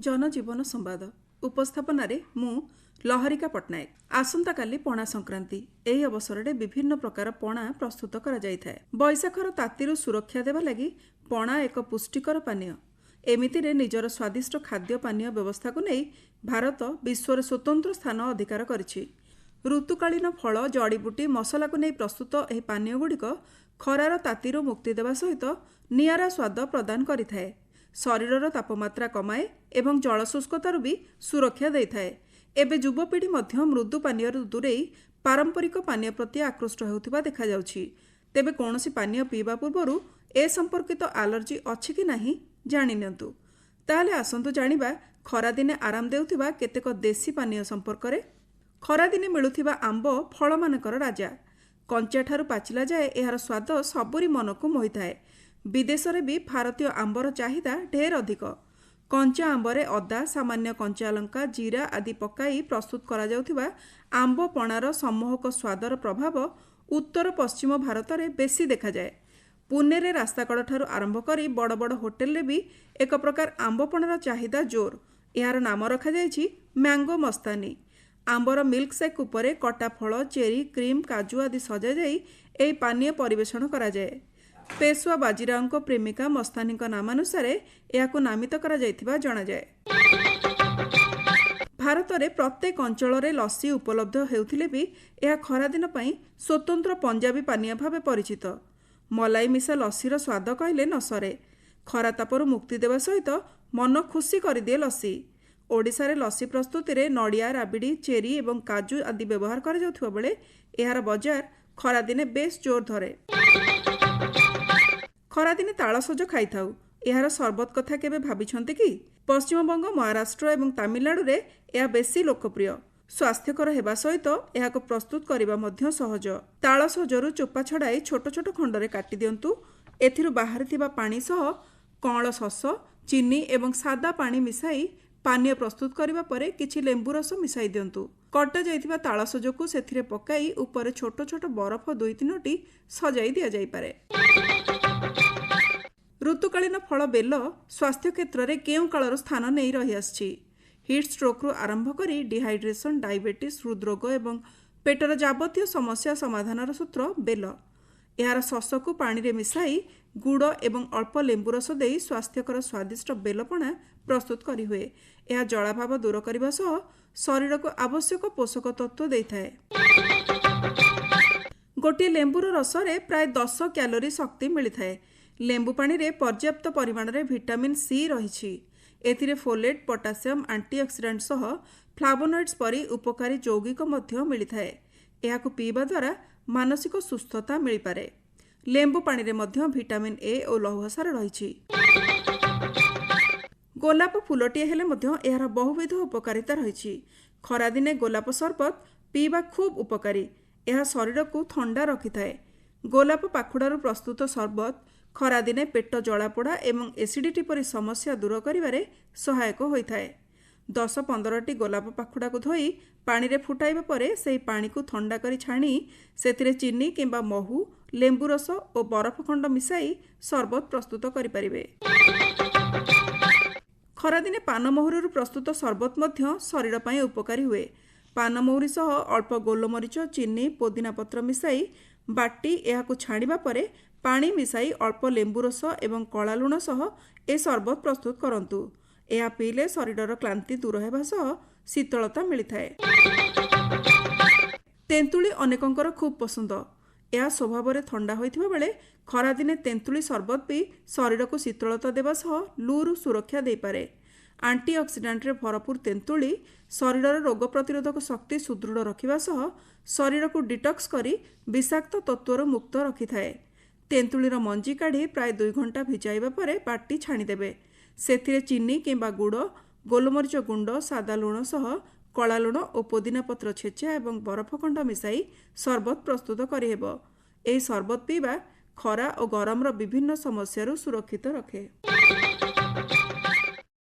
जनजीवन संवाद उपस्थापन मु लहरिका पट्टनायक। आसंता काली पणा संक्रांति। एही अवसर में विभिन्न प्रकार पणा प्रस्तुत करा जायथाय। बैशाखर तातीरु सुरक्षा देवा लगी पणा एक पुष्टिकर पानीय। एमितिरे निजर स्वादिष्ट खाद्य पानीय व्यवस्था को नहीं भारत विश्वर स्वतंत्र स्थान अधिकार करिछि। ऋतुकालीन फल जड़ीबुटी मसला को नहीं प्रस्तुत एही पानीय गुड़िक खरार तातीरु मुक्ति देवा सहित नियारा स्वाद प्रदान करिथाय। शरीरर तापमात्रा कमाए एवं जलशुष्कतारू भी सुरक्षा देइथाय। एबे युवपीढ़ी मध्य मृदु पानीय दूरेई पारंपरिक पानीय प्रति आकृष्ट हेउथिबा देखा जाउछि। तेबे कोनोसी पानीय पीबा पूर्वरु ए संपर्कित एलर्जी अछि कि नाही जानि नियंतु। ताहले आसंतु जानिबा खरा दिने आराम देउथिबा केतेक देशी पानीय संपर्क रे। खरा दिने मिलुथिबा आंब फल मानकर राजा। कंचा ठारू पाचिला जाए एहार स्वाद सबुरी मन को मोहिथाए। विदेश में भी भारतीय आंबर चाहिदा ढेर अधिक। कंचा आंबरे अदा सामान्य कंचा लंका जीरा आदि पकाई प्रस्तुत करा जाउथिबा आंब पणार सम्मोहक स्वादर प्रभाव उत्तर पश्चिम भारत में बेसी देखा जाए। पुणे रे रास्ताकड़ ठारू आरंभ करी बड़ बड़ होटेल रे भी एक प्रकार आंब पणार चाहिदा जोर। यार नाम रखा जायछि मैंगो मस्तानी। आंबर मिल्क शेक उपरे कटा फल चेरी क्रीम काजू आदि सजा जाई एही पानीय परिवेषण करा जाए। पेशवा बाजीराव प्रेमिका मस्तानी नामानुसार यह नामित करा जायथिबा जणा जाए। भारत में प्रत्येक अंचल में लस्सी उपलब्ध हेउथिले भी यह खरा दिन पई स्वतंत्र पंजाबी पानीय भाव परिचित। मलाई मिसा लस्सीर स्वाद कहले न सरे। खरा तापरू मुक्ति देवा सहित मन खुशी करदिए लस्सी। ओडिशा रे लस्सी प्रस्तुति रे नड़िया राबिड़ी चेरी एवं काजू आदि व्यवहार करा जाउथिबा बेले एहार बजार खरा दिने बेस जोर धरे। खरा दिने तालसज खाई थाउ। एहार सरबत कथा केबे भाबिछन्ते कि? पश्चिमबंग महाराष्ट्र एवं तमिलनाडु रे यह बेसी लोकप्रिय। स्वास्थ्यकर हेबा सहित एहाको प्रस्तुत करिबा मध्य सहज। तालसजरु चोपा छड़ाई छोट छोट खंडरे काटी दियंतु। एथिरु बाहरिथिबा पानी सह कअंल शस चीनी एवं सादा पानी मिसाई पानीय प्रस्तुत करिबा परे किछि लेंबु रस मिसाई दियंतु। कटा जाइथिबा तालसजको सेथिरे पकाई उपरे छोट छोट बरफ 2-3टी सजाई दिया जाई पारे। ऋतुकालीन फल बेल स्वास्थ्य क्षेत्र में केउं कालर स्थान नहीं रही आछि। हिट स्ट्रोक रु आरंभ करी डिहाइड्रेशन डायबिटीज हृदरोग एवं पेटर जाबतीय समस्या समाधानर सूत्र बेल। यार शस को पानी रे मिसाई गुड़ एवं अल्प लेंबु रस देई स्वास्थ्यकर स्वादिष्ट बेलपणा प्रस्तुत करी हुए। यह जलाभाव दूर करने सह शरीर को आवश्यक पोषक तत्व देइथाए। गोटे लेंबुर रस रे प्राय 10 कैलोरी शक्ति मिलिथाए। लेंबु पानी रे पर्याप्त परिमाण रे विटामिन सी रहिछि। एथिरे फोलेट पोटासियम एंटीऑक्सीडेंट सह फ्लावोनॉइड्स परी उपकारी यौगिक मध्य मिलिथाए। एहाकु पीबा द्वारा मानसिक सुस्थता मिल पारे। लेंबु पानी रे मध्य विटामिन ए और लौहसार रहिछि। गोलाप फूलटिए हेले मध्य एहार बहुविध उपकारिता रहिछि। खरा दिने गोलाप सरबत पीबा खूब उपकारी। यह शरीर को ठंडा रखिथाए। गोलाप पाखुड़ारू प्रस्तुत सरबत खरा दिने पेट जलापोड़ा एवं एसिडिटी परी समस्या दूर करिबारे सहायक होइथाए। 10-15टी गोलाप पाखुड़ा को धोई पानी रे फुटाइबा परे सेही पानी को ठंडा करी छाणी सेथिरे चीनी किंबा महू लेंबु रस और बरफ खंड मिसाई सरबत प्रस्तुत करि परिबे। खरा दिने पानमहुरीरू प्रस्तुत सरबत मध्य शरीर पई उपकारी हुए। पानमहुरी सह अल्प गोलमरीच चीनी पुदीना पत्र मिसाई बाटी एहाकु छाणिबा परे पानी मिसाई अल्प लेंबु रस एवं कला लुण सह ए सरबत प्रस्तुत करंतु। एहा पीले शरीरर क्लांति दूर हेबा सह शीतलता मिलिथाए। तेंतुली अनेकंकर खूब पसंद। यह स्वभाव रे ठंडा होइथिबा बेले खरा दिने तेंतुली सरबत भी शरीर को शीतलता देबा सह लूरु सुरक्षा दे पारे। एंटीऑक्सीडेंट रे भरपूर तेंतुली शरीरर रोग प्रतिरोधक शक्ति सुदृढ़ रखिबा सह शरीर को डिटॉक्स करी विषाक्त तत्वर मुक्त रखिथाए। तेंतुलीर मंजी काढ़ी प्राय 2 घंटा भिजाइबा परे बाटी छाणीदेबे। सेथिरे चीनी किंबा गुड़ गोलमरीच गुंड सादा लुण सह कला लुण और पुदीना पत्र छेचा एवं बरफ खंड मिसाई सरबत प्रस्तुत करिहेबो। एही सरबत पीबा खरा और गरमर विभिन्न समस्यारू सुरक्षित रखे।